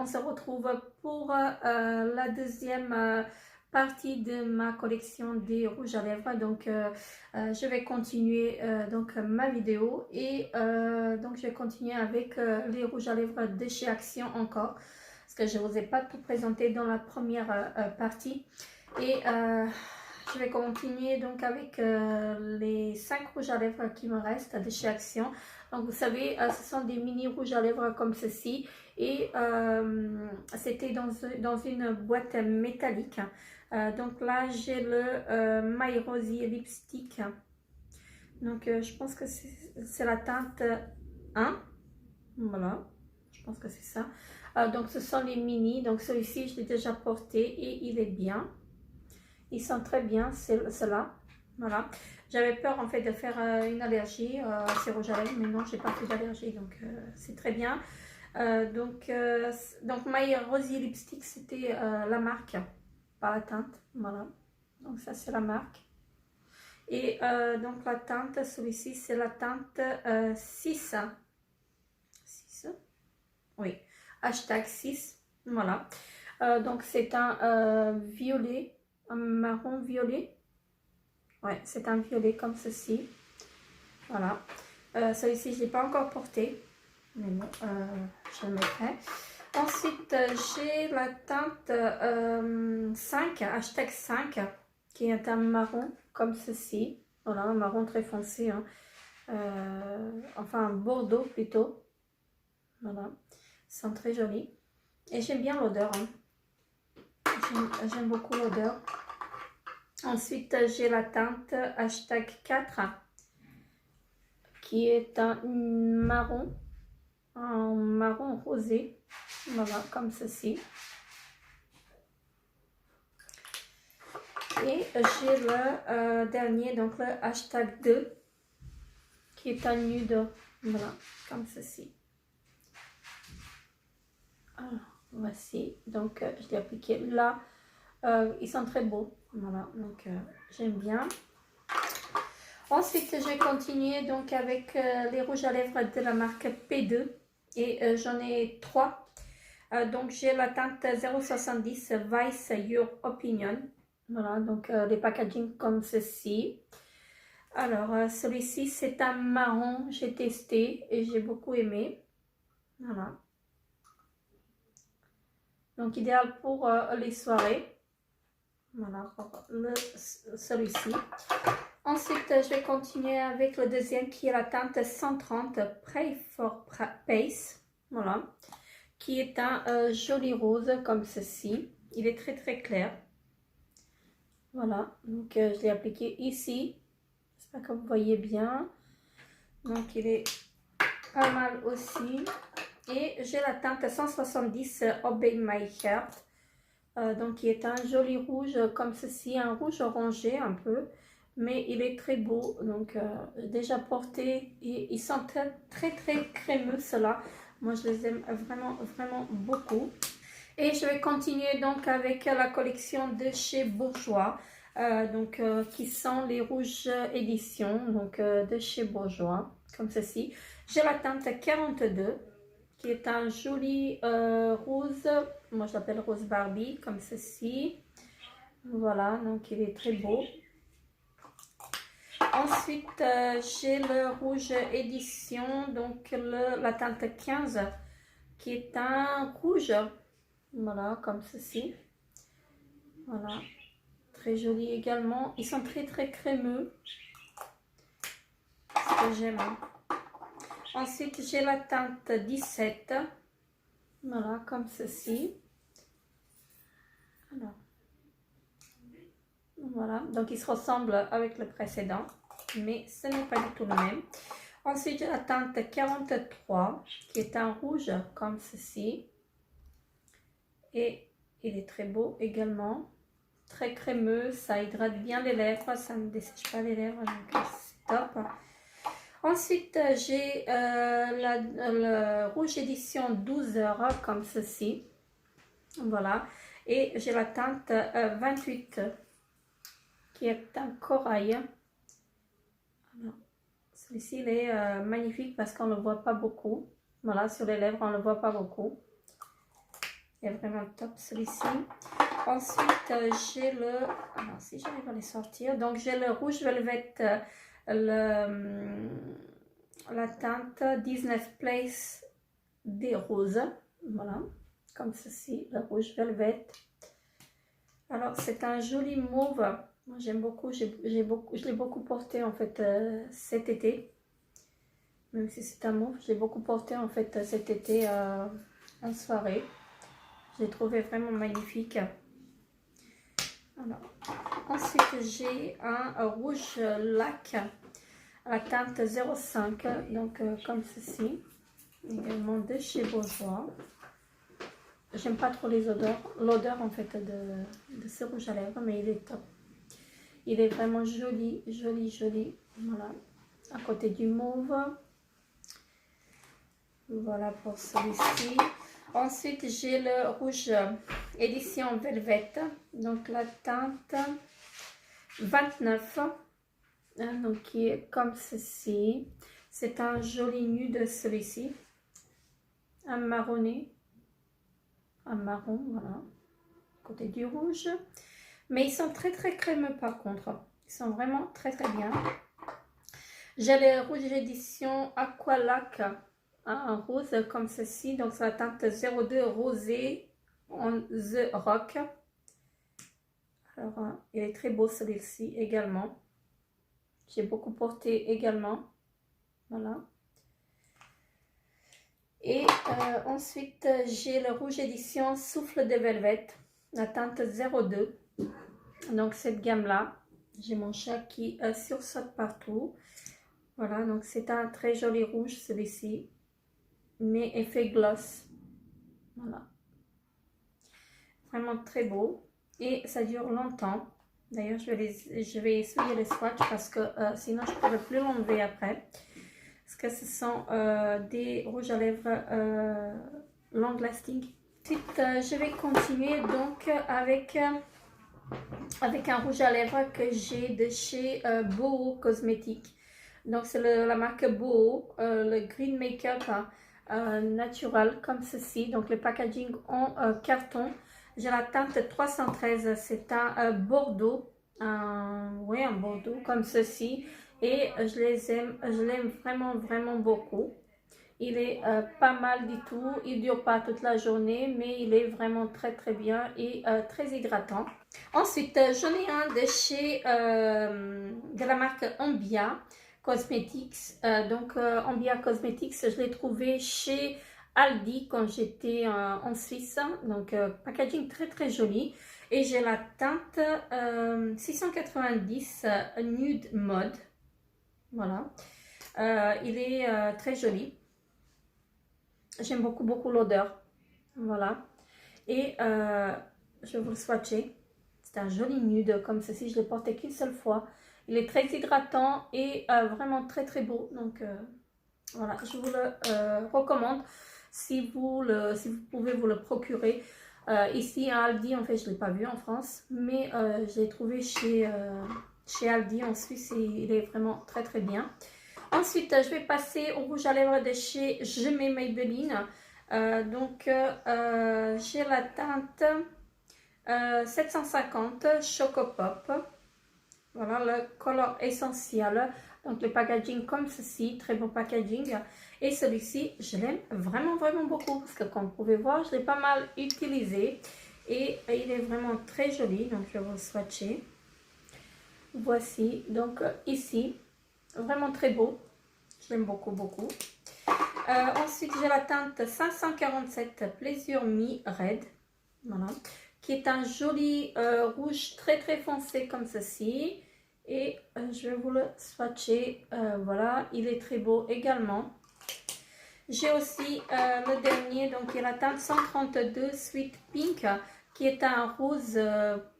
on se retrouve pour la deuxième partie de ma collection des rouges à lèvres. Donc je vais continuer donc ma vidéo et donc je vais continuer avec les rouges à lèvres de chez Action encore, parce que je ne vous ai pas tout présenté dans la première partie. Et je vais continuer donc avec les 5 rouges à lèvres qui me restent de chez Action. Donc vous savez, ce sont des mini rouges à lèvres comme ceci, et c'était dans une boîte métallique. Donc là j'ai le My Rosy Lipstick. Donc je pense que c'est la teinte 1. Voilà, je pense que c'est ça. Donc ce sont les mini. Donc celui-ci je l'ai déjà porté et il est bien. Ils sont très bien, ceux-là. Voilà. J'avais peur en fait de faire une allergie à ces rouges à lèvres, mais non, j'ai pas fait d'allergie, donc c'est très bien. Donc My Rosy Lipstick, c'était la marque, pas la teinte. Voilà. Donc ça c'est la marque. Et donc la teinte, celui-ci c'est la teinte 6. 6. Oui. Hashtag 6. Voilà. Donc c'est un violet. Un marron violet. Ouais, c'est un violet comme ceci. Voilà. Celui-ci, je ne l'ai pas encore porté. Mais bon, je le mettrai. Ensuite, j'ai la teinte 5, hashtag 5, qui est un marron comme ceci. Voilà, un marron très foncé. Hein. Enfin, un bordeaux plutôt. Voilà. Ils sont très jolis. Et j'aime bien l'odeur. Hein. J'aime beaucoup l'odeur. Ensuite, j'ai la teinte hashtag 4 qui est un marron rosé. Voilà, comme ceci. Et j'ai le dernier, donc le hashtag 2 qui est un nude. Voilà, comme ceci. Alors, voici. Donc, je l'ai appliqué là. Ils sont très beaux. Voilà, donc j'aime bien. Ensuite, j'ai continué donc avec les rouges à lèvres de la marque P2 et j'en ai 3. Donc, j'ai la teinte 070 Vice Your Opinion. Voilà, donc les packaging comme ceci. Alors, celui-ci, c'est un marron. J'ai testé et j'ai beaucoup aimé. Voilà. Donc, idéal pour les soirées. Voilà, pour celui-ci. Ensuite, je vais continuer avec le deuxième qui est la teinte 130 Pray for Pace. Voilà. Qui est un joli rose comme ceci. Il est très très clair. Voilà. Donc, je l'ai appliqué ici. J'espère que vous voyez bien. Donc, il est pas mal aussi. Et j'ai la teinte 170 Obey My Heart. Donc, qui est un joli rouge comme ceci. Un rouge orangé un peu. Mais il est très beau, donc déjà porté, et ils sont très très crémeux ceux-là. Moi je les aime vraiment beaucoup. Et je vais continuer donc avec la collection de chez Bourjois, qui sont les rouges éditions, donc de chez Bourjois, comme ceci. J'ai la teinte 42 qui est un joli rose, moi je l'appelle rose Barbie, comme ceci. Voilà, donc il est très beau. Ensuite, j'ai le rouge édition, donc la teinte 15, qui est un rouge, voilà, comme ceci. Voilà, très joli également. Ils sont très très crémeux, ce que j'aime. Ensuite, j'ai la teinte 17, voilà, comme ceci. Alors, voilà, donc ils se ressemblent avec le précédent, mais ce n'est pas du tout le même. Ensuite, j'ai la teinte 43, qui est un rouge comme ceci. Et il est très beau également. Très crémeux, ça hydrate bien les lèvres, ça ne dessèche pas les lèvres, donc c'est top. Ensuite, j'ai le rouge édition 12 heures comme ceci. Voilà. Et j'ai la teinte 28, qui est un corail. Celui-ci, il est magnifique parce qu'on ne le voit pas beaucoup. Voilà, sur les lèvres, on ne le voit pas beaucoup. Il est vraiment top celui-ci. Ensuite, j'ai le... Alors, si j'arrive à les sortir. Donc, j'ai le rouge velvet, la teinte 19 Place des roses. Voilà, comme ceci, le rouge velvet. Alors, c'est un joli mauve. Moi, j'aime beaucoup. Je l'ai beaucoup porté, en fait, cet été. Même si c'est un mauve, je l'ai beaucoup porté, en fait, cet été en soirée. Je l'ai trouvé vraiment magnifique. Alors, ensuite, j'ai un rouge lac à la teinte 05, donc comme ceci. Également de chez Bourjois. J'aime pas trop les odeurs, l'odeur en fait de ce rouge à lèvres, mais il est top. Il est vraiment joli, joli, joli. Voilà, à côté du mauve. Voilà pour celui-ci. Ensuite, j'ai le rouge édition Velvet, donc la teinte 29, hein, donc qui est comme ceci. C'est un joli nude celui-ci, un marronné, un marron, voilà, côté du rouge. Mais ils sont très très crémeux par contre, ils sont vraiment très très bien. J'ai les rouges édition Aqualac, un rose comme ceci, donc c'est la teinte 02 rosé on The Rock. Alors il est très beau celui-ci également, j'ai beaucoup porté également, voilà. Et ensuite j'ai le rouge édition Souffle de Velvet, la teinte 02, donc cette gamme là, j'ai mon chat qui sursaute partout. Voilà, donc c'est un très joli rouge celui-ci, mais effet gloss. Voilà, vraiment très beau et ça dure longtemps. D'ailleurs, je vais essuyer les swatchs parce que sinon je ne pourrais plus l'enlever après. Parce que ce sont des rouges à lèvres long lasting. Ensuite, je vais continuer donc avec un rouge à lèvres que j'ai de chez Boho Cosmetics. Donc c'est la marque Boho, le Green Makeup naturel comme ceci. Donc le packaging en carton. J'ai la teinte 313, c'est un bordeaux, oui un bordeaux comme ceci. Et je l'aime vraiment vraiment beaucoup. Il est pas mal du tout, il dure pas toute la journée, mais il est vraiment très très bien et très hydratant. Ensuite, j'en ai un de chez de la marque Ambia Cosmetics. Ambia Cosmetics, je l'ai trouvé chez Aldi quand j'étais en Suisse. Donc packaging très très joli. Et j'ai la teinte 690 Nude Mode. Voilà. Il est très joli. J'aime beaucoup beaucoup l'odeur. Voilà. Et je vais vous le swatcher. C'est un joli nude comme ceci. Je l'ai porté qu'une seule fois. Il est très hydratant et vraiment très très beau. Donc voilà, je vous le recommande si vous pouvez vous le procurer. Ici à Aldi, en fait, je ne l'ai pas vu en France, mais je l'ai trouvé chez Aldi en Suisse et il est vraiment très très bien. Ensuite, je vais passer au rouge à lèvres de chez Je mets Maybelline. J'ai la teinte 750 Choco Pop. Voilà le color essentiel. Donc le packaging comme ceci, très bon packaging. Et celui-ci, je l'aime vraiment vraiment beaucoup parce que comme vous pouvez voir, je l'ai pas mal utilisé. Et il est vraiment très joli. Donc je vais vous le swatcher. Voici, donc ici, vraiment très beau. Je l'aime beaucoup beaucoup. Ensuite, j'ai la teinte 547 Pleasure Me Red. Voilà. Qui est un joli rouge très très foncé comme ceci. Et je vais vous le swatcher. Voilà, il est très beau également. J'ai aussi le dernier, donc il y a la teinte 132 Sweet Pink, qui est un rose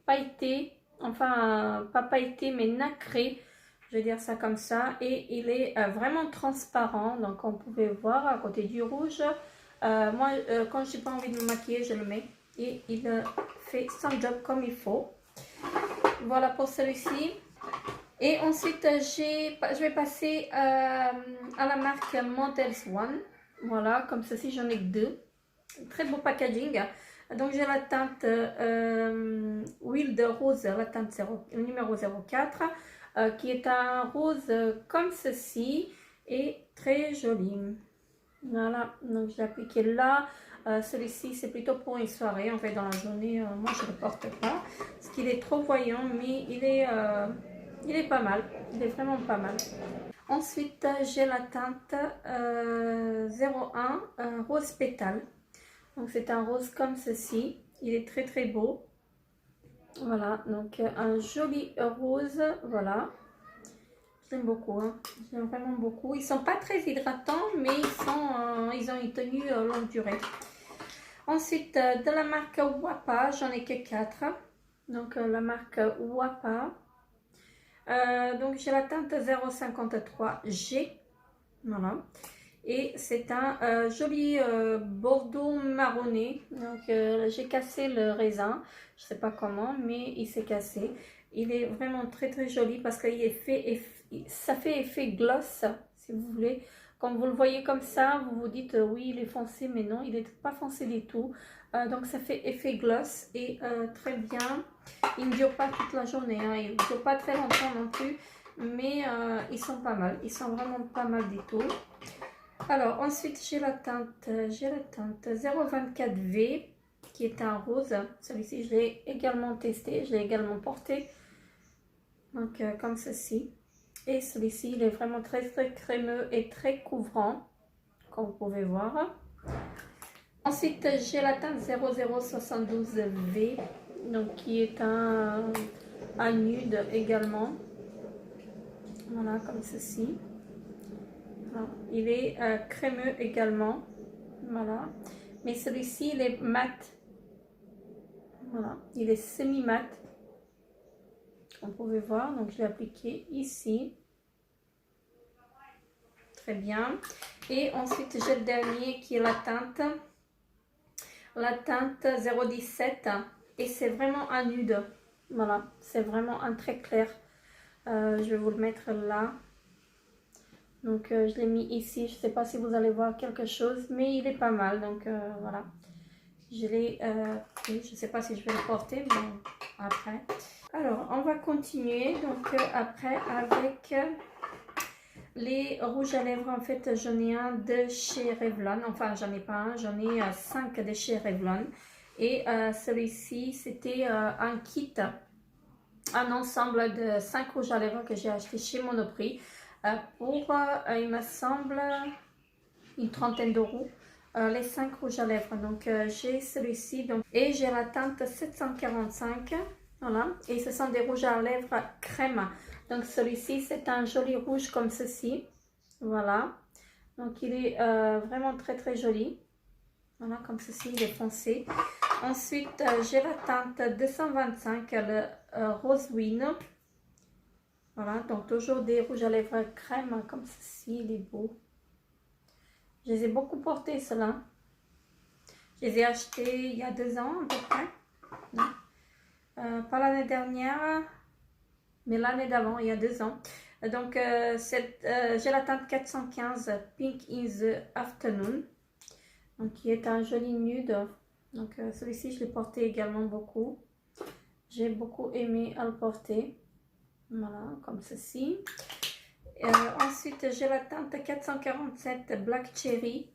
pailleté, enfin pas pailleté mais nacré, je vais dire ça comme ça. Et il est vraiment transparent, donc on pouvait voir à côté du rouge. Moi, quand j'ai pas envie de me maquiller, je le mets. Et il fait son job comme il faut. Voilà pour celui-ci. Et ensuite, je vais passer à la marque Models One. Voilà, comme ceci, j'en ai que deux. Très beau packaging. Donc j'ai la teinte Huile de Rose, la teinte numéro 04, qui est un rose comme ceci et très joli. Voilà, donc je l'ai appliqué là. Celui-ci c'est plutôt pour une soirée, en fait dans la journée, moi je ne le porte pas, parce qu'il est trop voyant, mais il est pas mal, il est vraiment pas mal. Ensuite j'ai la teinte 01 rose pétale. Donc c'est un rose comme ceci, il est très très beau. Voilà, donc un joli rose, voilà. J'aime beaucoup, hein. J'aime vraiment beaucoup. Ils sont pas très hydratants, mais ils ont une tenue longue durée. Ensuite, de la marque Wapa, j'en ai que 4. Donc la marque Wapa. Donc j'ai la teinte 053G. Voilà. Et c'est un joli bordeaux marronné. Donc j'ai cassé le raisin, je sais pas comment, mais il s'est cassé. Il est vraiment très très joli parce qu'il est fait, ça fait effet gloss, si vous voulez. Quand vous le voyez comme ça, vous vous dites oui, il est foncé, mais non, il n'est pas foncé du tout. Donc ça fait effet gloss et très bien. Il ne dure pas toute la journée, hein. Il ne dure pas très longtemps non plus, mais ils sont pas mal. Ils sont vraiment pas mal du tout. Alors ensuite j'ai la teinte 024V qui est un rose. Celui-ci je l'ai également testé, je l'ai également porté. Donc comme ceci. Et celui-ci il est vraiment très très crémeux et très couvrant, comme vous pouvez voir. Ensuite j'ai la teinte 0072V, donc qui est un nude également. Voilà, comme ceci. Voilà. Il est crémeux également. Voilà. Mais celui-ci, il est mat. Voilà. Il est semi-mat. Comme vous pouvez voir. Donc, je l'ai appliqué ici. Très bien. Et ensuite, j'ai le dernier qui est la teinte 017. Et c'est vraiment un nude. Voilà. C'est vraiment un très clair. Je vais vous le mettre là. Donc je l'ai mis ici, je ne sais pas si vous allez voir quelque chose, mais il est pas mal, donc voilà. Je l'ai pris, je ne sais pas si je vais le porter, mais après. Alors on va continuer, donc après avec les rouges à lèvres. En fait j'en ai un de chez Revlon, enfin j'en ai pas un, j'en ai 5 de chez Revlon. Et celui-ci c'était un kit, un ensemble de 5 rouges à lèvres que j'ai acheté chez Monoprix. Pour, il me semble, une trentaine d'euros, les 5 rouges à lèvres. Donc, j'ai celui-ci et j'ai la teinte 745. Voilà, et ce sont des rouges à lèvres crème. Donc, celui-ci, c'est un joli rouge comme ceci. Voilà, donc il est vraiment très très joli. Voilà, comme ceci, il est foncé. Ensuite, j'ai la teinte 225, le Rose Wine. Voilà, donc toujours des rouges à lèvres crème comme ceci, il est beau. Je les ai beaucoup portés, ceux-là. Je les ai achetés il y a 2 ans à peu près. Pas l'année dernière, mais l'année d'avant, il y a 2 ans. Donc, j'ai la teinte 415 Pink in the Afternoon, donc qui est un joli nude. Donc, celui-ci, je l'ai porté également beaucoup. J'ai beaucoup aimé à le porter. Voilà, comme ceci. Ensuite, j'ai la teinte 447 Black Cherry.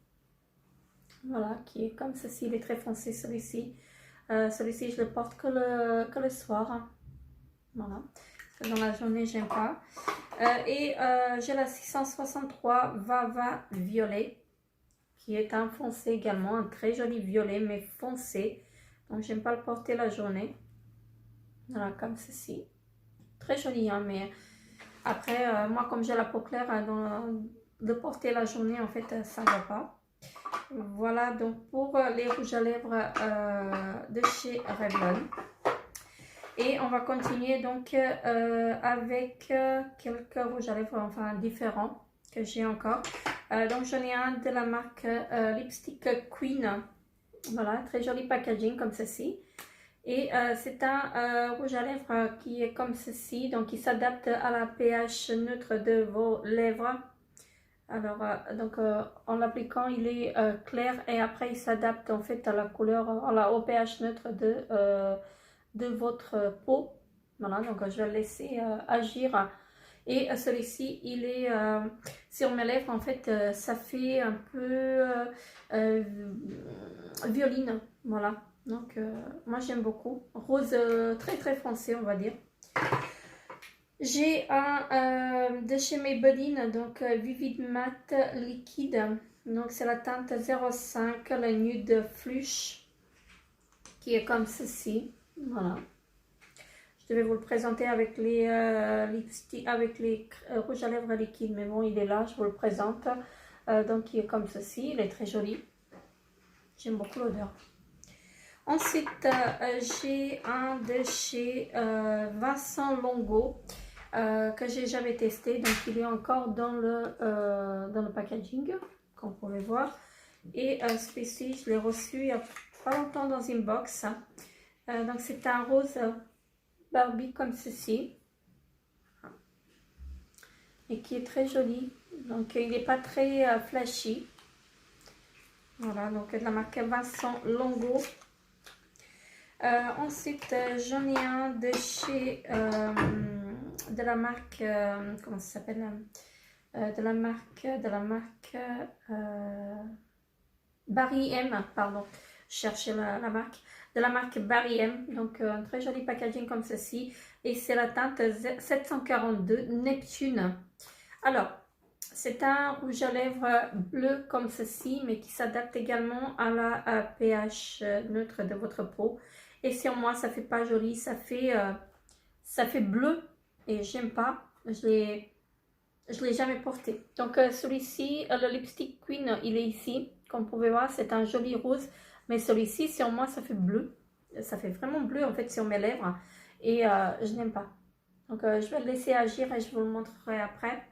Voilà, qui est comme ceci. Il est très foncé, celui-ci. Celui-ci, je le porte que le soir. Voilà. Parce que dans la journée, j'aime pas. Et j'ai la 663 Vava Violet, qui est un foncé également. Un très joli violet, mais foncé. Donc, j'aime pas le porter la journée. Voilà, comme ceci. Très joli, hein, mais après, moi, comme j'ai la peau claire, de porter la journée, en fait, ça ne va pas. Voilà, donc pour les rouges à lèvres de chez Revlon. Et on va continuer donc avec quelques rouges à lèvres, enfin, différents que j'ai encore. Donc, j'en ai un de la marque Lipstick Queen. Voilà, très joli packaging comme ceci. Et c'est un rouge à lèvres qui est comme ceci, donc qui s'adapte à la pH neutre de vos lèvres. Alors, en l'appliquant, il est clair et après il s'adapte en fait à la couleur, au pH neutre de votre peau. Voilà, donc je vais le laisser agir. Et celui-ci, il est sur mes lèvres, en fait, ça fait un peu violine. Voilà, donc moi j'aime beaucoup. Rose très très foncé, on va dire. J'ai un de chez Maybelline, donc Vivid Matte liquide. Donc c'est la teinte 05, le nude flush, qui est comme ceci. Voilà. Je devais vous le présenter avec les lipsticks, avec les rouges à lèvres liquides, mais bon, il est là, je vous le présente. Donc il est comme ceci, il est très joli. J'aime beaucoup l'odeur. Ensuite, j'ai un de chez Vincent Longo. Que j'ai jamais testé, donc il est encore dans le packaging, comme vous pouvez voir. Et celui-ci, je l'ai reçu il n'y a pas longtemps dans une box. Donc c'est un rose Barbie comme ceci, et qui est très joli. Donc il n'est pas très flashy. Voilà, donc de la marque Vincent Longo. Ensuite, j'en ai un de chez de la marque comment ça s'appelle, de la marque Barry M, pardon, je cherchais la marque, de la marque Barry M. Donc un très joli packaging comme ceci, et c'est la teinte 742 Neptune. Alors c'est un rouge à lèvres bleu comme ceci, mais qui s'adapte également à la pH neutre de votre peau. Et sur moi, ça fait pas joli, ça fait bleu et j'aime pas. Je l'ai jamais porté. Donc celui-ci, le lipstick Queen, il est ici. Comme vous pouvez voir, c'est un joli rose. Mais celui-ci, sur moi, ça fait bleu. Ça fait vraiment bleu en fait sur mes lèvres. Et je n'aime pas. Donc je vais le laisser agir et je vous le montrerai après.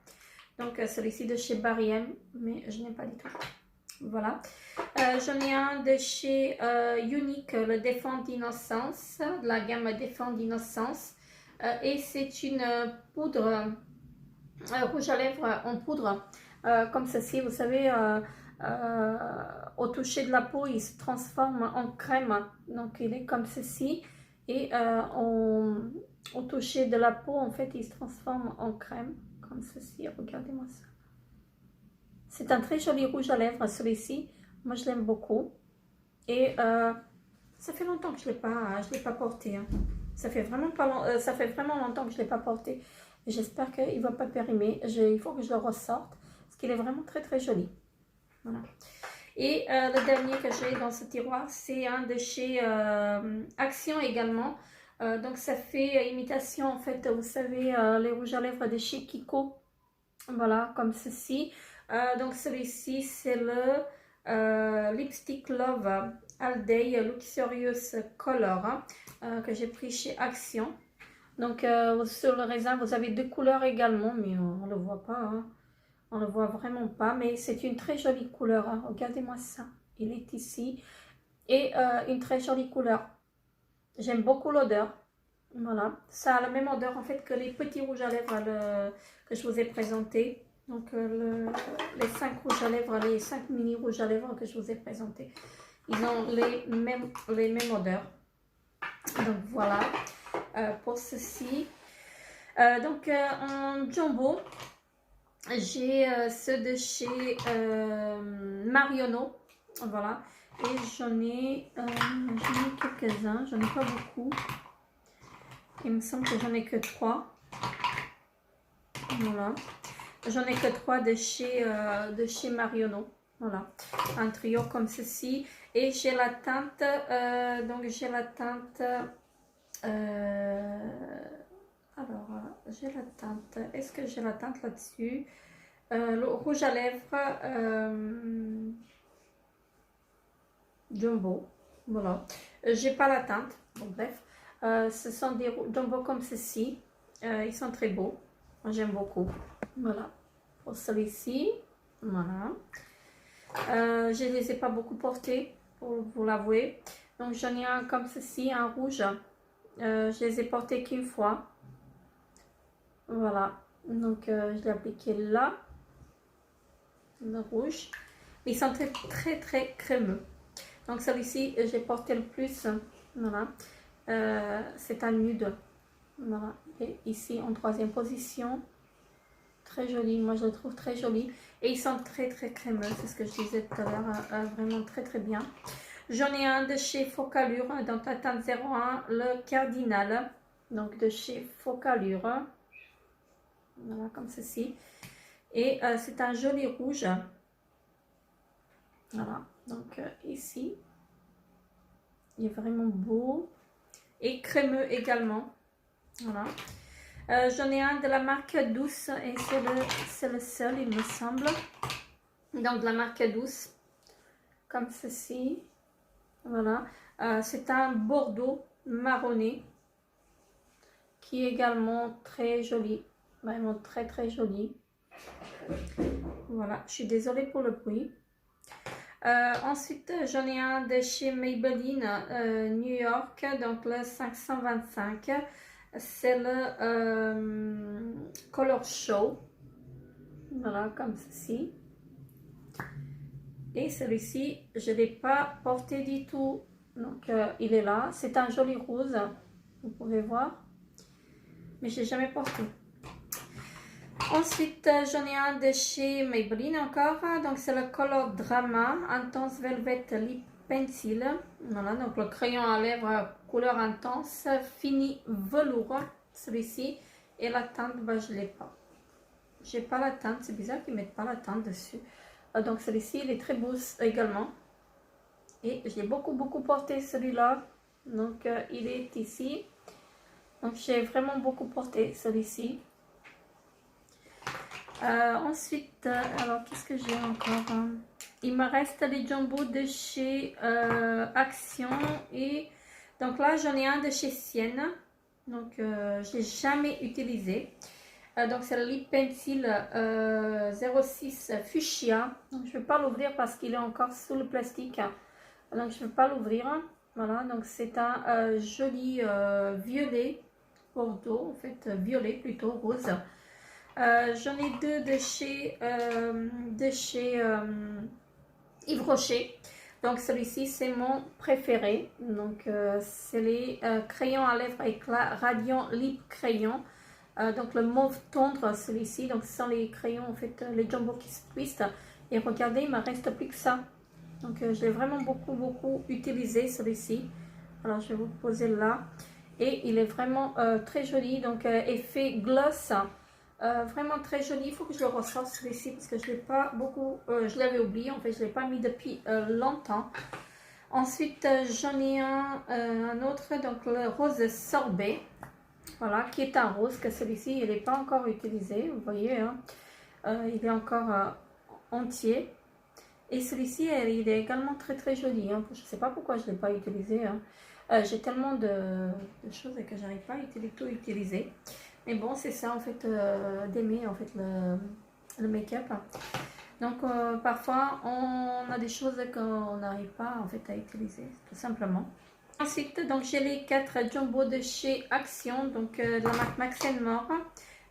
Donc celui-ci de chez Barry M, mais je n'aime pas du tout. Voilà. J'en ai un de chez Unique, le Défend d'Innocence, de la gamme Défend d'Innocence. Et c'est une poudre, rouge à lèvres en poudre, comme ceci. Vous savez, au toucher de la peau, il se transforme en crème. Donc il est comme ceci. Et au toucher de la peau, en fait, il se transforme en crème, comme ceci. Regardez-moi ça. C'est un très joli rouge à lèvres, celui-ci. Moi, je l'aime beaucoup. Et ça fait longtemps que je ne l'ai pas porté. Hein. Ça fait vraiment longtemps que je ne l'ai pas porté. J'espère qu'il ne va pas périmer. Il faut que je le ressorte. Parce qu'il est vraiment très, très joli. Voilà. Et le dernier que j'ai dans ce tiroir, c'est un de chez Action également. Donc, ça fait imitation, en fait, vous savez, les rouges à lèvres de chez Kiko. Voilà, comme ceci. Donc celui-ci, c'est le Lipstick Love All Day Luxurious Color, que j'ai pris chez Action. Donc sur le raisin, vous avez deux couleurs également, mais on ne le voit pas. Hein. On ne le voit vraiment pas, mais c'est une très jolie couleur. Hein. Regardez-moi ça. Il est ici. Et une très jolie couleur. J'aime beaucoup l'odeur. Voilà. Ça a la même odeur en fait que les petits rouges à lèvres que je vous ai présentés. Donc les 5 rouges à lèvres, les 5 mini rouges à lèvres que je vous ai présentés. Ils ont les mêmes odeurs. Donc voilà pour ceci. Donc en jumbo, j'ai ceux de chez Marionneau. Voilà. Et j'en ai quelques-uns. J'en ai pas beaucoup. Il me semble que j'en ai que 3. Voilà. J'en ai que 3 de chez Marionneau. Voilà. Un trio comme ceci. Et j'ai la teinte. Donc j'ai la teinte. Alors, j'ai la teinte. Est-ce que j'ai la teinte là-dessus? Le rouge à lèvres. Jumbo. Voilà. J'ai pas la teinte. Bon, bref. Ce sont des jumbo comme ceci. Ils sont très beaux. J'aime beaucoup. Voilà. Pour celui-ci. Voilà. Je ne les ai pas beaucoup portés, pour vous l'avouer. Donc, j'en ai un comme ceci, un rouge. Je les ai portés qu'une fois. Voilà. Donc, je l'ai appliqué là. le rouge. Ils sont très crémeux. Donc celui-ci, j'ai porté le plus. Voilà. C'est un nude. Voilà. Et ici en troisième position. Très joli. Moi, je le trouve très joli. Et ils sont très crémeux. C'est ce que je disais tout à l'heure. Vraiment très bien. J'en ai un de chez Focallure. Donc la teinte 01, le Cardinal. Donc de chez Focallure. Voilà, comme ceci. Et c'est un joli rouge. Voilà, donc ici, il est vraiment beau et crémeux également. Voilà. J'en ai un de la marque Douce et c'est le seul, il me semble. Donc de la marque Douce, comme ceci. Voilà. C'est un bordeaux marronné qui est également très joli. Vraiment très joli. Voilà, je suis désolée pour le bruit. Ensuite, j'en ai un de chez Maybelline New York, donc le 525. C'est le Color Show. Voilà, comme ceci. Et celui-ci, je ne l'ai pas porté du tout. Donc, il est là. C'est un joli rose, vous pouvez voir. Mais je ne l'ai jamais porté. Ensuite, j'en ai un de chez Maybelline encore. Donc, c'est le Color Drama Intense Velvet Lip Pencil. Voilà, donc le crayon à lèvres couleur intense, fini velours. Celui-ci. Et la teinte, bah, je ne l'ai pas. J'ai pas la teinte. C'est bizarre qu'ils ne mettent pas la teinte dessus. Donc, celui-ci, il est très beau également. Et j'ai beaucoup porté celui-là. Donc, il est ici. Donc, j'ai vraiment beaucoup porté celui-ci. Ensuite, alors qu'est-ce que j'ai encore, hein? Il me reste les jumbo de chez Action. Et donc là, j'en ai un de chez Sienne. Donc, je n'ai jamais utilisé. Donc, c'est le Lip Pencil 06 Fuchsia. Donc, je ne vais pas l'ouvrir parce qu'il est encore sous le plastique. Donc, je ne vais pas l'ouvrir. Voilà, donc c'est un joli violet bordeaux, en fait, violet plutôt, rose. J'en ai deux de chez Yves Rocher. Donc celui-ci c'est mon préféré. Donc c'est les crayons à lèvres éclat Radiant Lip Crayon. Donc le mauve tendre celui-ci. Donc ce sont les crayons en fait les jumbo qui se twistent. Et regardez, il ne me reste plus que ça. Donc je l'ai vraiment beaucoup utilisé celui-ci. Alors je vais vous poser là. Et il est vraiment très joli. Donc effet gloss. Vraiment très joli. Il faut que je le ressorte celui-ci parce que je l'ai pas beaucoup, je l'avais oublié en fait, je l'ai pas mis depuis longtemps. Ensuite j'en ai un autre, donc le rose sorbet, voilà, qui est un rose, que celui-ci il n'est pas encore utilisé, vous voyez, hein. Il est encore entier. Et celui-ci il est également très joli, hein. Je ne sais pas pourquoi je ne l'ai pas utilisé, hein. J'ai tellement de choses que j'arrive pas à tout utiliser. Mais bon, c'est ça en fait, d'aimer en fait le make-up. Donc parfois on a des choses qu'on n'arrive pas en fait à utiliser, tout simplement. Ensuite, donc j'ai les 4 jumbo de chez Action, donc de la marque Max & More.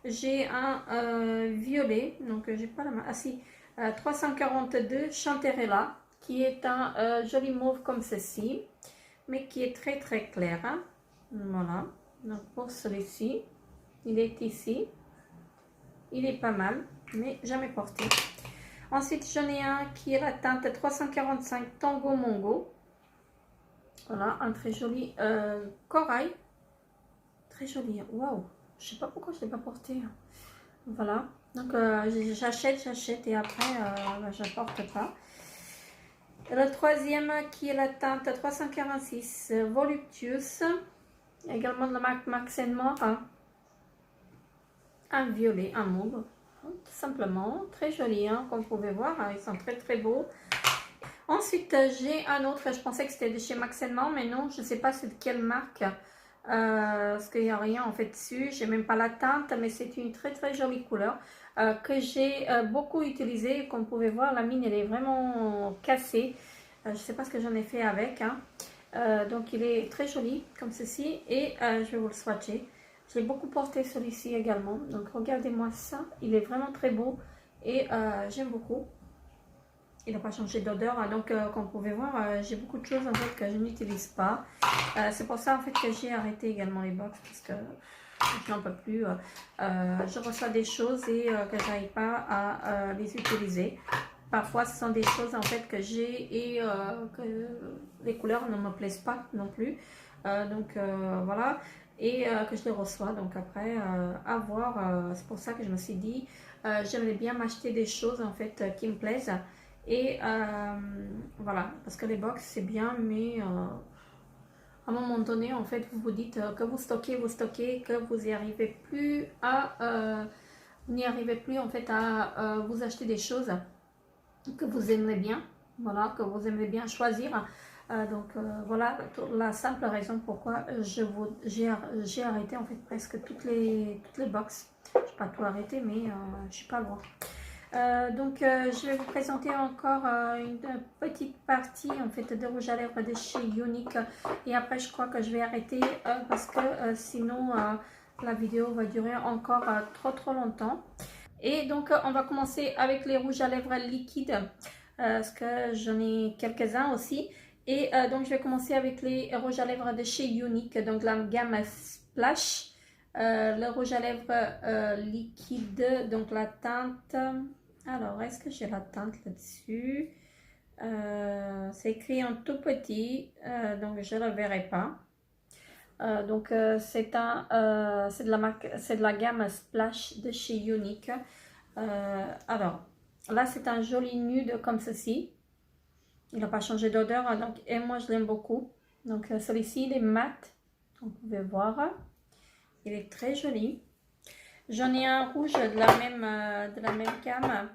J'ai un violet, donc j'ai pas la main. Ah si, 342 Chanterella, qui est un joli mauve comme ceci, mais qui est très clair, hein. Voilà, donc pour celui-ci. Il est ici. Il est pas mal, mais jamais porté. Ensuite, j'en ai un qui est la teinte 345 Tango Mongo. Voilà, un très joli corail. Très joli. Waouh! Je sais pas pourquoi je ne l'ai pas porté. Voilà. Donc, j'achète et après, je ne porte pas. Et le troisième qui est la teinte 346 Voluptuous. Également de la marque Max & More. Un violet, un mauve, tout simplement, très joli, hein, comme vous pouvez voir, hein, ils sont très beaux. Ensuite, j'ai un autre, je pensais que c'était de chez Max & More, mais non, je ne sais pas c'est de quelle marque, parce qu'il n'y a rien en fait dessus, j'ai même pas la teinte, mais c'est une très jolie couleur, que j'ai beaucoup utilisée. Comme vous pouvez voir, la mine, elle est vraiment cassée, je ne sais pas ce que j'en ai fait avec, hein. Donc il est très joli, comme ceci, et je vais vous le swatcher. J'ai beaucoup porté celui-ci également. Donc regardez-moi ça. Il est vraiment très beau. Et j'aime beaucoup. Il n'a pas changé d'odeur. Donc, comme vous pouvez voir, j'ai beaucoup de choses en fait que je n'utilise pas. C'est pour ça en fait que j'ai arrêté également les box parce que je n'en peux plus. Je reçois des choses et que je n'arrive pas à les utiliser. Parfois, ce sont des choses en fait que j'ai et que les couleurs ne me plaisent pas non plus. Donc voilà, et que je les reçois. Donc après, à voir. C'est pour ça que je me suis dit, j'aimerais bien m'acheter des choses en fait qui me plaisent. Et voilà, parce que les box c'est bien, mais à un moment donné, en fait, vous vous dites que vous stockez, que vous n'y arrivez plus à en fait à vous acheter des choses que vous aimeriez bien, voilà, que vous aimeriez bien choisir. Donc voilà la simple raison pourquoi j'ai arrêté en fait presque toutes les box. Je n'ai pas tout arrêté, mais je suis pas loin. Donc je vais vous présenter encore une petite partie en fait de rouge à lèvres de chez Younique, et après je crois que je vais arrêter parce que sinon la vidéo va durer encore trop longtemps. Et donc on va commencer avec les rouges à lèvres liquides parce que j'en ai quelques-uns aussi. Et donc je vais commencer avec les rouges à lèvres de chez Younique, donc la gamme Splash. Le rouge à lèvres liquide, donc la teinte. Alors, est-ce que j'ai la teinte là-dessus? C'est écrit en tout petit, donc je ne le verrai pas. Donc, c'est de la gamme Splash de chez Younique. Alors, là, c'est un joli nude comme ceci. Il n'a pas changé d'odeur, hein, donc, et moi, je l'aime beaucoup. Donc, celui-ci, il est mat. Donc, vous pouvez voir. Il est très joli. J'en ai un rouge de la même gamme.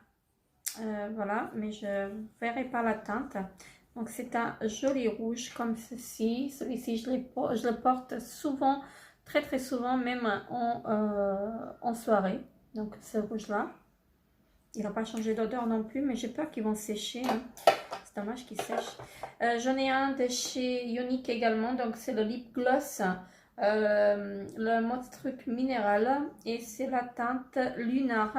Voilà, mais je ne verrai pas la teinte. Donc, c'est un joli rouge comme ceci. Celui-ci, je le porte souvent, très souvent, même en soirée. Donc, ce rouge-là. Il n'a pas changé d'odeur non plus, mais j'ai peur qu'ils vont sécher. Hein. C'est dommage qu'ils sèchent. J'en ai un de chez Younique également. Donc, c'est le lip gloss. Le mode truc minéral. Et c'est la teinte Lunar.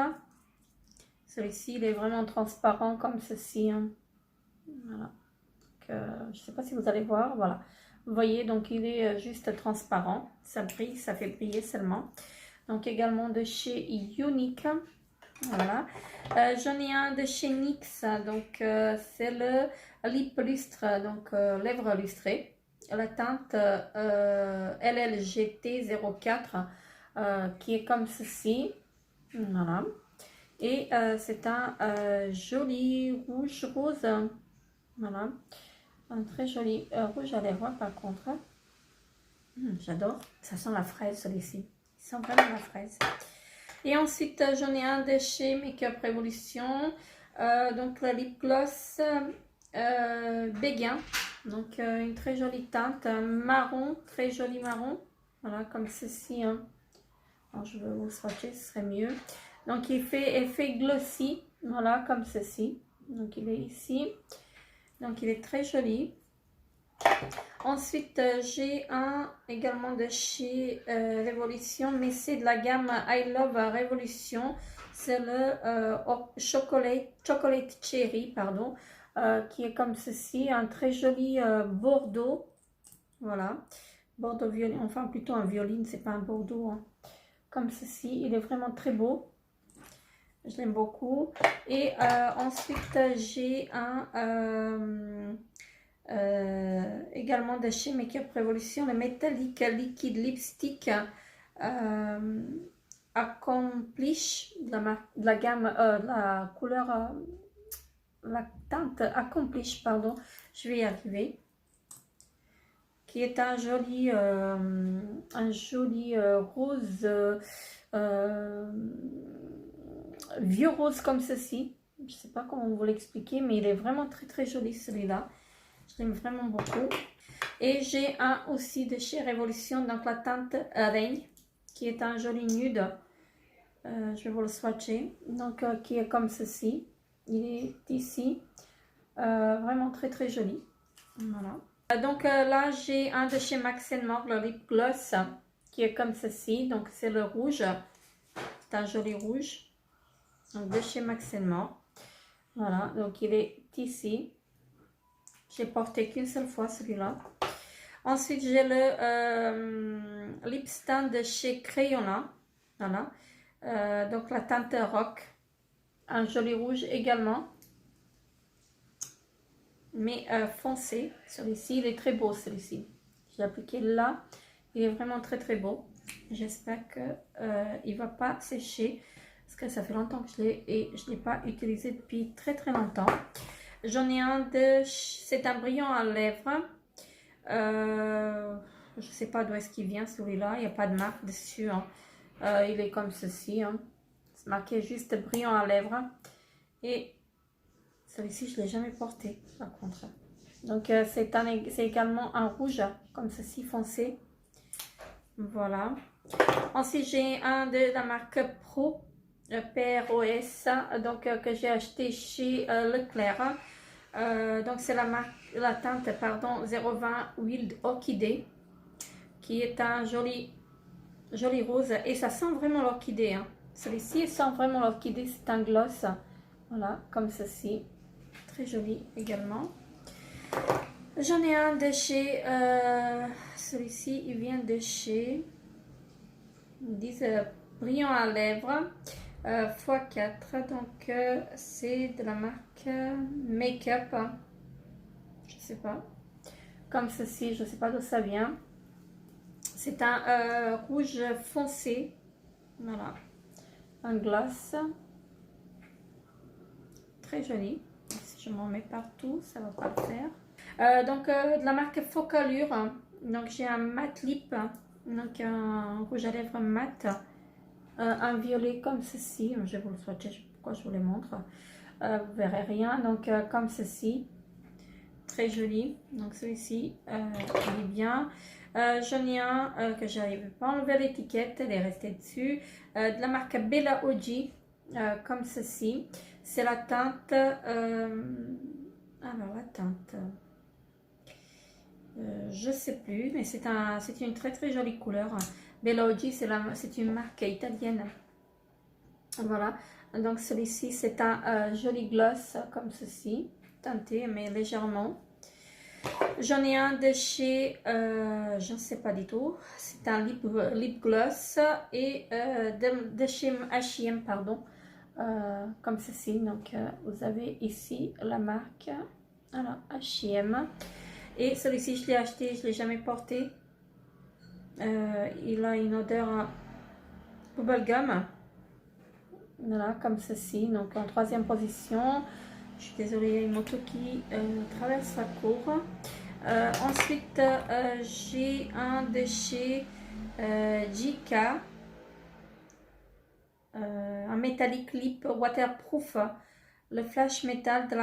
Celui-ci, il est vraiment transparent comme ceci. Hein. Voilà. Je ne sais pas si vous allez voir. Voilà. Vous voyez, donc il est juste transparent. Ça brille, ça fait briller seulement. Donc également de chez Younique. Voilà. J'en ai un de chez NYX. Donc c'est le lip lustre, donc lèvres lustrées. La teinte LLGT04 qui est comme ceci. Voilà. Et c'est un joli rouge rose. Voilà. Un très joli rouge à lèvres par contre. J'adore. Ça sent la fraise celui-ci. Il sent vraiment la fraise. Et ensuite, j'en ai un de chez Makeup Revolution. Donc, la lip gloss Béguin. Donc, une très jolie teinte marron, très joli marron. Voilà, comme ceci. Hein. Alors, je vais vous swatcher, ce serait mieux. Donc, il fait effet glossy. Voilà, comme ceci. Donc, il est ici. Donc, il est très joli. Ensuite, j'ai un également de chez Révolution, mais c'est de la gamme I Love Révolution. C'est le Chocolate Cherry, pardon, qui est comme ceci, un très joli bordeaux. Voilà, bordeaux violine, enfin plutôt un violine, c'est pas un bordeaux. Hein. Comme ceci, il est vraiment très beau. Je l'aime beaucoup. Et ensuite, j'ai un... également de chez Makeup Revolution, le Metallic Liquid Lipstick Accomplish de la gamme, la couleur, la teinte Accomplish, pardon, je vais y arriver, qui est un joli rose, vieux rose comme ceci. Je sais pas comment vous l'expliquer, mais il est vraiment très joli celui-là. Je l'aime vraiment beaucoup. Et j'ai un aussi de chez Révolution, donc la teinte Rain, qui est un joli nude. Je vais vous le swatcher. Donc, qui est comme ceci. Il est ici. Vraiment très joli. Voilà. Donc là, j'ai un de chez Max More, le lip gloss, qui est comme ceci. Donc, c'est le rouge. C'est un joli rouge. Donc, de chez Max More. Voilà, donc il est ici. J'ai porté qu'une seule fois celui-là. Ensuite, j'ai le lip stand de chez Crayonna. Voilà. Donc la teinte rock. Un joli rouge également. Mais foncé. Celui-ci, il est très beau celui-ci. J'ai appliqué là. Il est vraiment très très beau. J'espère que il va pas sécher. Parce que ça fait longtemps que je l'ai et je ne l'ai pas utilisé depuis très très longtemps. J'en ai un de... C'est un brillant à lèvres. Je ne sais pas d'où est-ce qu'il vient celui-là. Il n'y a pas de marque dessus. Hein. Il est comme ceci. Hein. C'est marqué juste brillant à lèvres. Et celui-ci, je ne l'ai jamais porté par contre. Donc c'est également un rouge comme ceci foncé. Voilà. Ensuite, j'ai un de la marque Pro. PROS. Donc que j'ai acheté chez Leclerc. Donc c'est la teinte pardon 020 Wild Orchidée qui est un joli rose et ça sent vraiment l'orchidée. Hein. Celui-ci sent vraiment l'orchidée, c'est un gloss. Voilà, comme ceci. Très joli également. J'en ai un de chez... celui-ci, il vient de chez... Ils disent brillant à lèvres. x4, donc c'est de la marque Make-up, je sais pas, comme ceci, je sais pas d'où ça vient. C'est un rouge foncé, voilà, un gloss, très joli. Si je m'en mets partout, ça va pas le faire. Donc de la marque Focalure, donc j'ai un matte lip, donc un rouge à lèvres mat. Un violet comme ceci, je vais vous le swatcher, pourquoi je vous les montre, vous verrez rien, donc comme ceci, très joli, donc celui-ci il est bien. J'en ai un que j'arrive pas à enlever l'étiquette, elle est restée dessus, de la marque Bella OG, comme ceci, c'est la teinte, alors la teinte, je sais plus, mais c'est une très très jolie couleur. Bella OG, c'est une marque italienne. Voilà, donc celui-ci c'est un joli gloss comme ceci, teinté mais légèrement. J'en ai un de chez, je ne sais pas du tout, c'est un lip gloss et de chez H&M, pardon, comme ceci. Donc vous avez ici la marque, alors H&M. Et celui-ci je l'ai acheté, je ne l'ai jamais porté. Il a une odeur bubblegum. Voilà, comme ceci. Donc en troisième position. Je suis désolée, il y a une moto qui traverse la cour. Ensuite, j'ai un de chez JK. Un métallique lip waterproof. Le flash metal de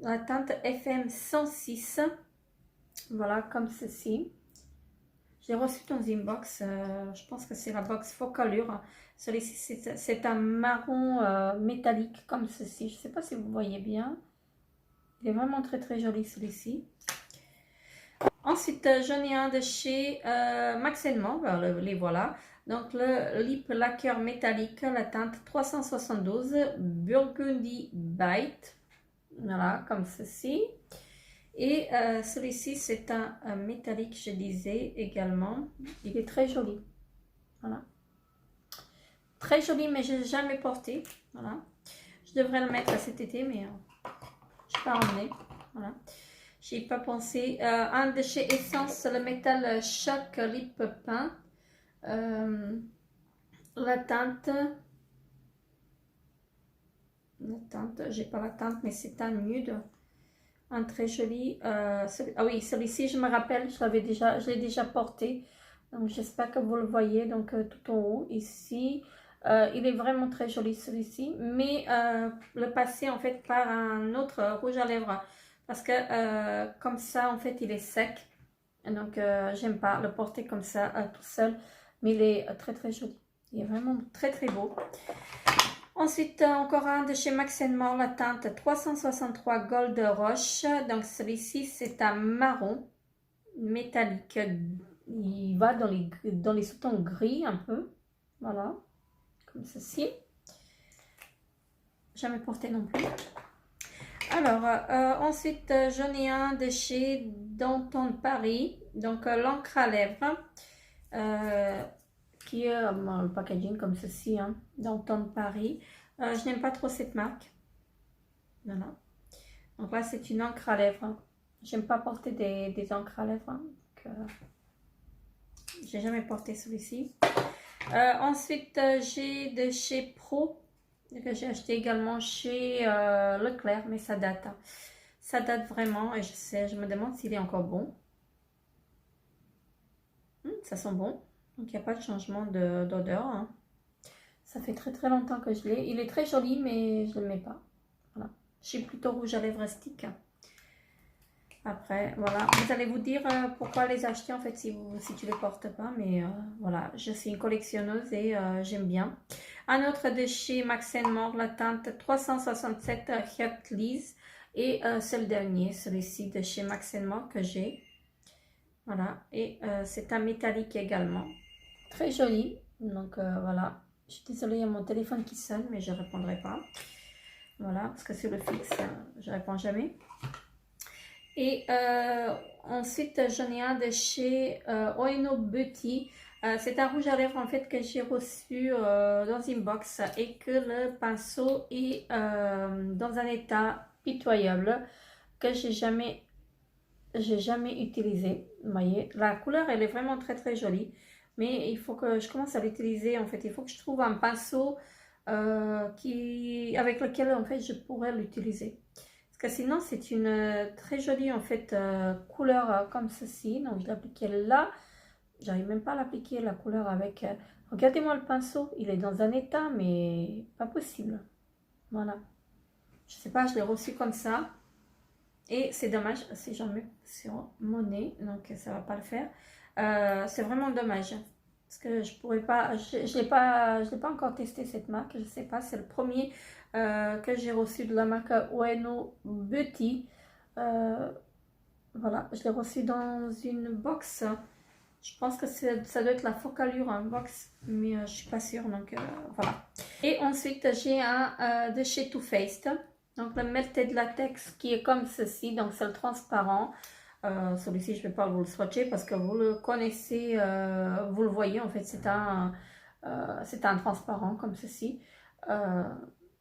la teinte FM 106. Voilà, comme ceci. J'ai reçu dans une box, je pense que c'est la box Focalure. Celui-ci, c'est un marron métallique comme ceci. Je ne sais pas si vous voyez bien. Il est vraiment très très joli celui-ci. Ensuite, j'en ai un de chez Max & More. Les voilà. Donc, le lip lacquer métallique, la teinte 372 Burgundy Bite. Voilà, comme ceci. Et celui-ci, c'est un métallique, je disais également. Il est très joli. Voilà. Très joli, mais je n'ai jamais porté. Voilà. Je devrais le mettre cet été, mais je n'ai pas emmené. Voilà. Je n'ai pas pensé. Un de chez Essence, le métal Choc Lip Paint. La teinte, j'ai pas la teinte, mais c'est un nude. Un très joli, ah oui, celui-ci je me rappelle, je l'ai déjà porté, donc j'espère que vous le voyez, donc tout en haut ici, il est vraiment très joli celui-ci, mais le passer en fait par un autre rouge à lèvres, parce que comme ça en fait il est sec, donc j'aime pas le porter comme ça tout seul, mais il est très très joli, il est vraiment très très beau. Ensuite, encore un de chez Max & More, la teinte 363 Gold Roche. Donc, celui-ci, c'est un marron métallique. Il va dans les sous-tons gris un peu. Voilà, comme ceci. Jamais porté non plus. Alors, ensuite, j'en ai un de chez Danton Paris, donc l'encre à lèvres, qui est le packaging comme ceci, hein, Danton Paris. Je n'aime pas trop cette marque. Voilà. Donc là, c'est une encre à lèvres. J'aime pas porter des encres à lèvres. Donc, j'ai jamais porté celui-ci. Ensuite, j'ai de chez Pro, que j'ai acheté également chez Leclerc, mais ça date. Hein. Ça date vraiment et je me demande s'il est encore bon. Ça sent bon. Donc, il n'y a pas de changement d'odeur. Hein. Ça fait très très longtemps que je l'ai. Il est très joli, mais je ne le mets pas. Voilà. Je suis plutôt rouge à lèvres stick. Après, voilà, vous allez vous dire pourquoi les acheter en fait si tu ne les portes pas. Mais voilà, je suis une collectionneuse et j'aime bien. Un autre de chez Max More, la teinte 367 Heartless. Et c'est le dernier, celui-ci de chez Max More que j'ai. Voilà, et c'est un métallique également. Très joli. Donc voilà, je suis désolée, il y a mon téléphone qui sonne, mais je ne répondrai pas. Voilà, parce que sur le fixe, je ne réponds jamais. Et ensuite, j'en ai un de chez Oeno Beauty. C'est un rouge à lèvres en fait que j'ai reçu dans une box et que le pinceau est dans un état pitoyable que j'ai jamais utilisé. Vous voyez, la couleur elle est vraiment très très jolie, mais il faut que je commence à l'utiliser en fait. Il faut que je trouve un pinceau avec lequel en fait je pourrais l'utiliser. Parce que sinon, c'est une très jolie en fait couleur comme ceci. Donc, je l'appliquais là. J'arrive même pas à l'appliquer la couleur avec... regardez-moi le pinceau. Il est dans un état, mais pas possible. Voilà. Je sais pas, je l'ai reçu comme ça. Et c'est dommage. Si j'en mets sur mon nez, donc ça va pas le faire. C'est vraiment dommage. Parce que je pourrais pas... Je l'ai pas encore testé cette marque. Je sais pas, c'est le premier... que j'ai reçu de la marque Ueno Beauty. Voilà, je l'ai reçu dans une box. Je pense que ça doit être la Focallure en box, mais je suis pas sûre, donc voilà. Et ensuite, j'ai un de chez Too Faced. Donc le Melted Latex qui est comme ceci, donc c'est le transparent. Celui-ci, je ne vais pas vous le swatcher parce que vous le connaissez, vous le voyez, en fait, c'est un transparent comme ceci.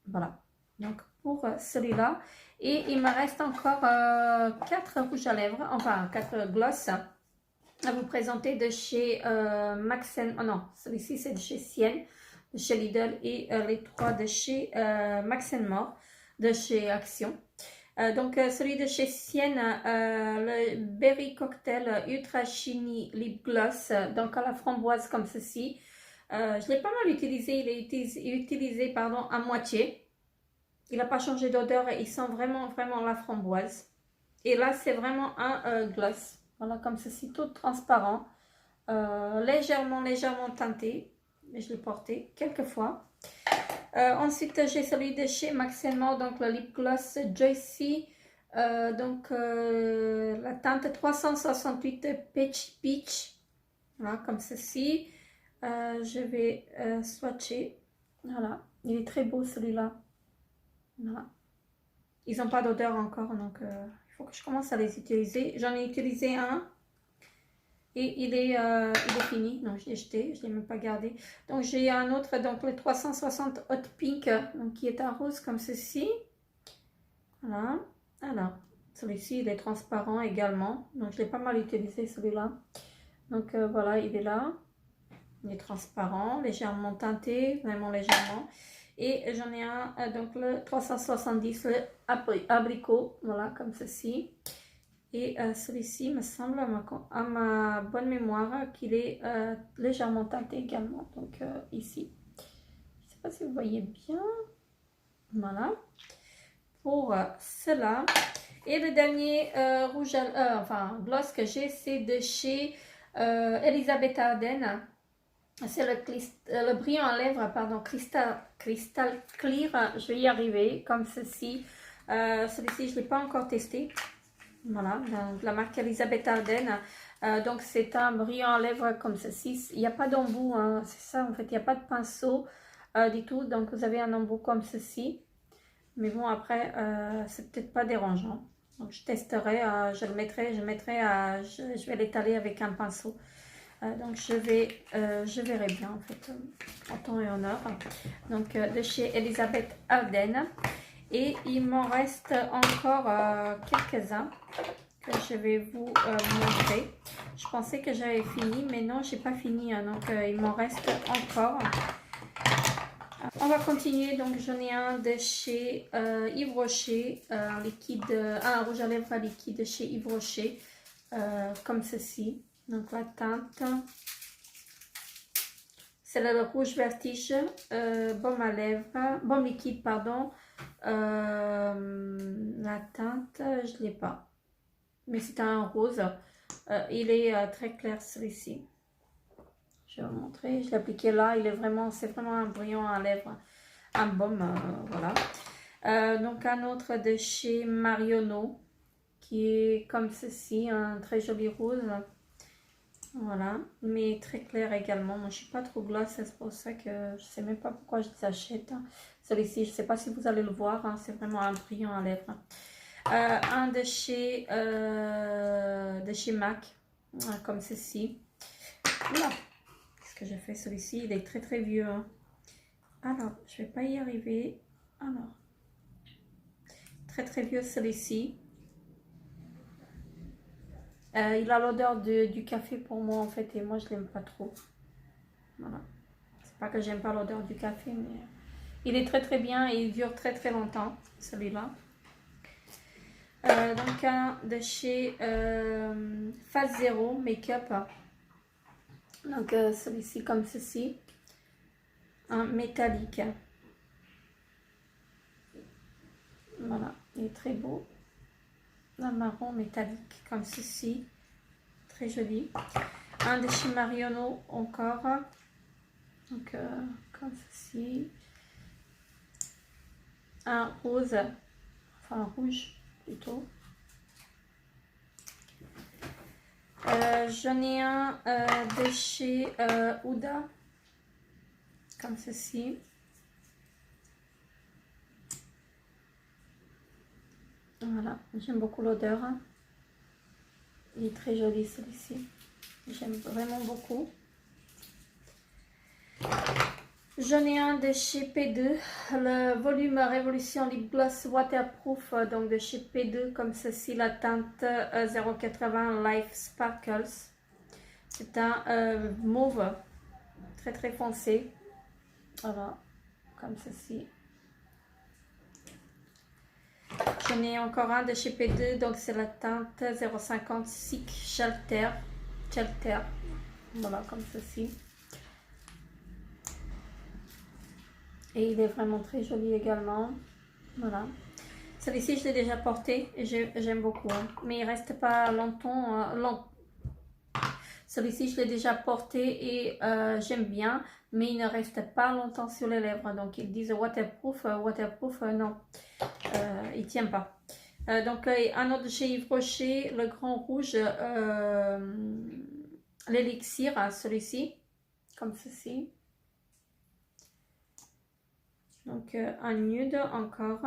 Voilà, donc pour celui-là. Et il me reste encore 4 rouges à lèvres, enfin 4 gloss à vous présenter de chez Max & oh non, celui-ci c'est de chez Sienne, de chez Lidl, et les 3 de chez Max & More, de chez Action. Donc celui de chez Sienne, le Berry Cocktail Ultra Shiny Lip Gloss, donc à la framboise comme ceci. Je l'ai pas mal utilisé, il est utilisé pardon, à moitié. Il n'a pas changé d'odeur, il sent vraiment, vraiment la framboise. Et là, c'est vraiment un gloss. Voilà, comme ceci, tout transparent. Légèrement, légèrement teinté. Mais je l'ai porté quelques fois. Ensuite, j'ai celui de chez Max & More, donc le lip gloss Joycey. Donc, la teinte 368 Peach. Voilà, comme ceci. Je vais swatcher. Voilà, il est très beau celui-là. Voilà. Ils n'ont pas d'odeur encore, donc il faut que je commence à les utiliser. J'en ai utilisé un et il est fini, donc je l'ai jeté, je ne l'ai même pas gardé. Donc j'ai un autre, donc le 360 Hot Pink, donc qui est un rose comme ceci. Voilà, alors celui-ci il est transparent également, donc je l'ai pas mal utilisé celui-là. Donc voilà, il est là, il est transparent, légèrement teinté, vraiment légèrement. Et j'en ai un, donc le 370, le abricot, voilà, comme ceci. Et celui-ci me semble, à ma bonne mémoire, qu'il est légèrement teinté également, donc ici. Je ne sais pas si vous voyez bien. Voilà. Pour cela. Et le dernier rouge, enfin, gloss que j'ai, c'est de chez Elisabeth Arden. C'est le brillant à lèvres, pardon, Crystal Clear. Je vais y arriver, comme ceci. Celui-ci, je ne l'ai pas encore testé. Voilà, de la marque Elisabeth Arden. Donc, c'est un brillant à lèvres comme ceci. Il n'y a pas d'embout, hein, c'est ça, en fait, il n'y a pas de pinceau du tout. Donc, vous avez un embout comme ceci. Mais bon, après, c'est peut-être pas dérangeant. Donc, je testerai, je vais l'étaler avec un pinceau. Donc, je verrai bien, en fait, en temps et en heure. Donc, de chez Elisabeth Arden. Et il m'en reste encore quelques-uns que je vais vous montrer. Je pensais que j'avais fini, mais non, j'ai pas fini. Hein, donc, il m'en reste encore. On va continuer. Donc, j'en ai un de chez Yves Rocher, un rouge à lèvres liquide chez Yves Rocher, comme ceci. Donc, la teinte, c'est le rouge vertige, baume à lèvres, baume liquide, pardon. La teinte, je l'ai pas, mais c'est un rose. Il est très clair celui-ci. Je vais vous montrer. Je l'ai appliqué là. C'est vraiment un brillant à lèvres, un baume, voilà. Donc un autre de chez Marionneau qui est comme ceci, un très joli rose. Voilà, mais très clair également. Moi, je suis pas trop gloss, c'est pour ça que je sais même pas pourquoi je les achète. Celui-ci, je sais pas si vous allez le voir, hein, c'est vraiment un brillant à lèvres. Un de chez MAC, comme ceci. Oula, qu'est-ce que j'ai fait? Celui-ci, il est très très vieux. Hein. Alors, je vais pas y arriver. Alors, très très vieux celui-ci. Il a l'odeur du café pour moi en fait, et moi je l'aime pas trop. Voilà. C'est pas que j'aime pas l'odeur du café, mais il est très très bien et il dure très très longtemps, celui-là. Donc un de chez Phase Zero Make-up. Donc celui-ci comme ceci. Un métallique. Voilà, il est très beau. Un marron métallique comme ceci. Très joli. Un de chez Marionneau encore. Donc comme ceci. Un rose. Enfin un rouge plutôt. J'en ai un de chez Huda. Comme ceci. Voilà, j'aime beaucoup l'odeur. Il est très joli celui-ci. J'aime vraiment beaucoup. J'en ai un de chez P2, le volume Révolution Lip Gloss Waterproof, donc de chez P2, comme ceci, la teinte 080 Life Sparkles. C'est un mauve très très foncé. Voilà, comme ceci. J'en ai encore un de chez P2, donc c'est la teinte 050 Sick Shelter. Voilà, comme ceci. Et il est vraiment très joli également. Voilà. Celui-ci, je l'ai déjà porté et j'aime beaucoup. Hein. Mais il reste pas longtemps. Celui-ci, je l'ai déjà porté et j'aime bien. Mais il ne reste pas longtemps sur les lèvres. Donc, ils disent waterproof. Non. Il tient pas. Donc, un autre de chez Yves Rocher, le grand rouge, l'élixir, celui-ci, comme ceci. Donc, un nude encore.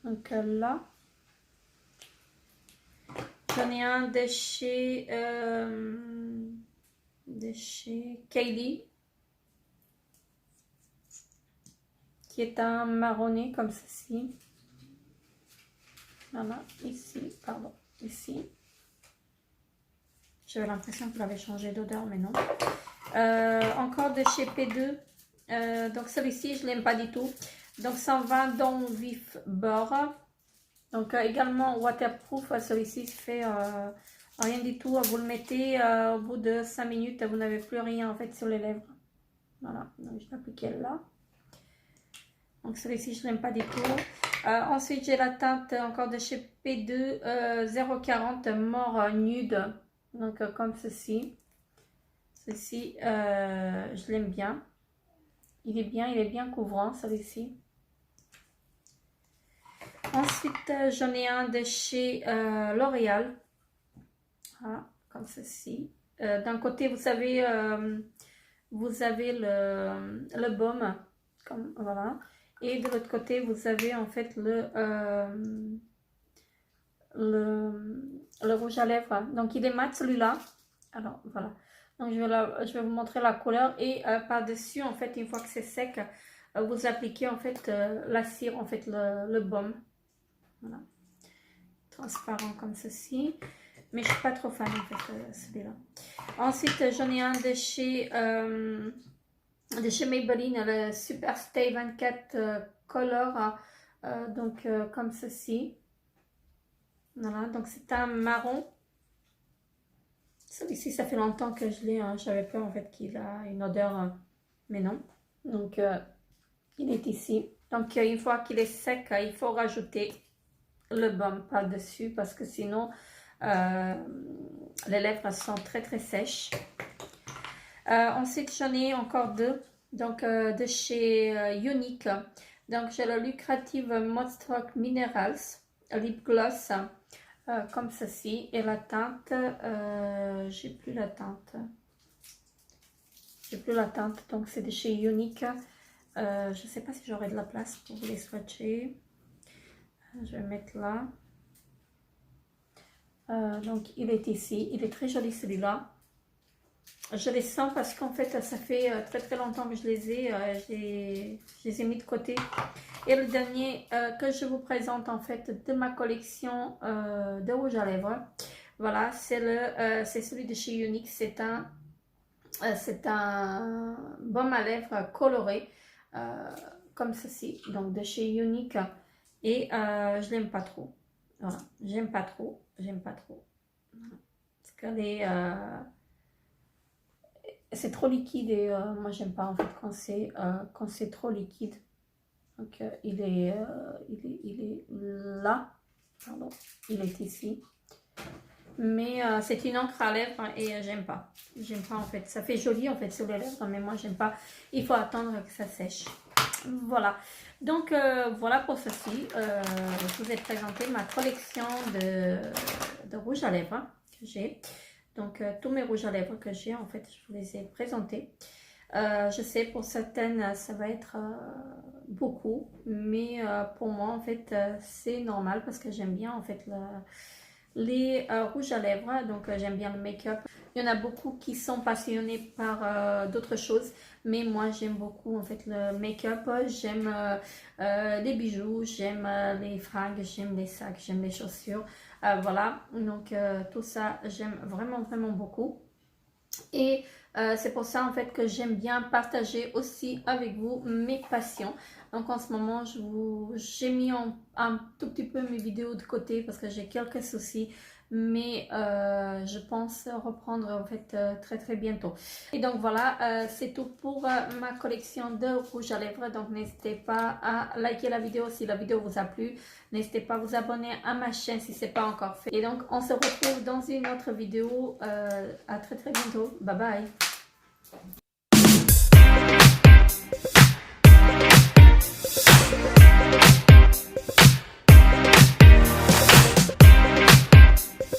Donc, là. J'en ai un de chez Kylie. Qui est un marronné comme ceci. Voilà, ici, pardon, ici. J'avais l'impression qu'il avait changé d'odeur, mais non. Encore de chez P2. Donc celui-ci, je ne l'aime pas du tout. Donc 120 Don Vif Beurre. Donc également waterproof. Celui-ci se fait rien du tout. Vous le mettez au bout de 5 minutes. Vous n'avez plus rien en fait sur les lèvres. Voilà, donc je vais appliquer là. Donc celui-ci, je ne l'aime pas du tout. Ensuite, j'ai la teinte encore de chez P2 040 More Nude. Donc comme ceci. Ceci, je l'aime bien. Il est bien couvrant celui-ci. Ensuite, j'en ai un de chez L'Oréal. Voilà, comme ceci. D'un côté, vous savez, vous avez le baume. Comme, voilà. Et de l'autre côté, vous avez en fait le rouge à lèvres. Donc il est mat celui-là. Alors voilà. Donc je vais vous montrer la couleur. Et par-dessus, en fait, une fois que c'est sec, vous appliquez en fait la cire, en fait le baume. Voilà. Transparent comme ceci. Mais je suis pas trop fan en fait celui-là. Ensuite, j'en ai un de chez Maybelline, le Super Stay 24 Color. Donc comme ceci. Voilà, donc c'est un marron. Celui-ci, ça fait longtemps que je l'ai. Hein. J'avais peur en fait qu'il a une odeur, mais non. Donc il est ici. Donc une fois qu'il est sec, il faut rajouter le baume par-dessus parce que sinon les lèvres sont très très sèches. Ensuite, j'en ai encore deux. Donc de chez Younique. Donc j'ai le Lucrative Moisture Minerals Lip Gloss. Comme ceci, et la teinte, j'ai plus la teinte, donc c'est de chez Younique. Je sais pas si j'aurai de la place pour les swatcher. Je vais mettre là. Donc il est ici, il est très joli celui-là. Je les sens parce qu'en fait ça fait très très longtemps que je les ai, je les ai mis de côté. Et le dernier que je vous présente en fait de ma collection de rouge à lèvres, voilà, c'est celui de chez Younique. C'est un baume à lèvres coloré comme ceci, donc de chez Younique. Et je l'aime pas trop. Voilà, j'aime pas trop. Voilà. Parce qu'elle est c'est trop liquide et moi j'aime pas en fait quand c'est trop liquide. Donc il est là, pardon, il est ici. Mais c'est une encre à lèvres et j'aime pas en fait. Ça fait joli en fait sur les lèvres, mais moi j'aime pas. Il faut attendre que ça sèche. Voilà. Donc voilà pour ceci. Je vous ai présenté ma collection de rouge à lèvres que j'ai. Donc tous mes rouges à lèvres que j'ai en fait, je vous les ai présentés. Je sais pour certaines ça va être beaucoup, mais pour moi en fait c'est normal parce que j'aime bien en fait les rouges à lèvres, donc j'aime bien le make-up. Il y en a beaucoup qui sont passionnés par d'autres choses, mais moi j'aime beaucoup en fait le make-up. J'aime les bijoux, j'aime les fringues, j'aime les sacs, j'aime les chaussures. Voilà, donc tout ça j'aime vraiment vraiment beaucoup. Et c'est pour ça en fait que j'aime bien partager aussi avec vous mes passions. Donc en ce moment j'ai mis un tout petit peu mes vidéos de côté parce que j'ai quelques soucis, mais je pense reprendre en fait très très bientôt. Et donc voilà, c'est tout pour ma collection de rouge à lèvres. Donc n'hésitez pas à liker la vidéo si la vidéo vous a plu. N'hésitez pas à vous abonner à ma chaîne si ce n'est pas encore fait. Et donc on se retrouve dans une autre vidéo. À très très bientôt. Bye bye.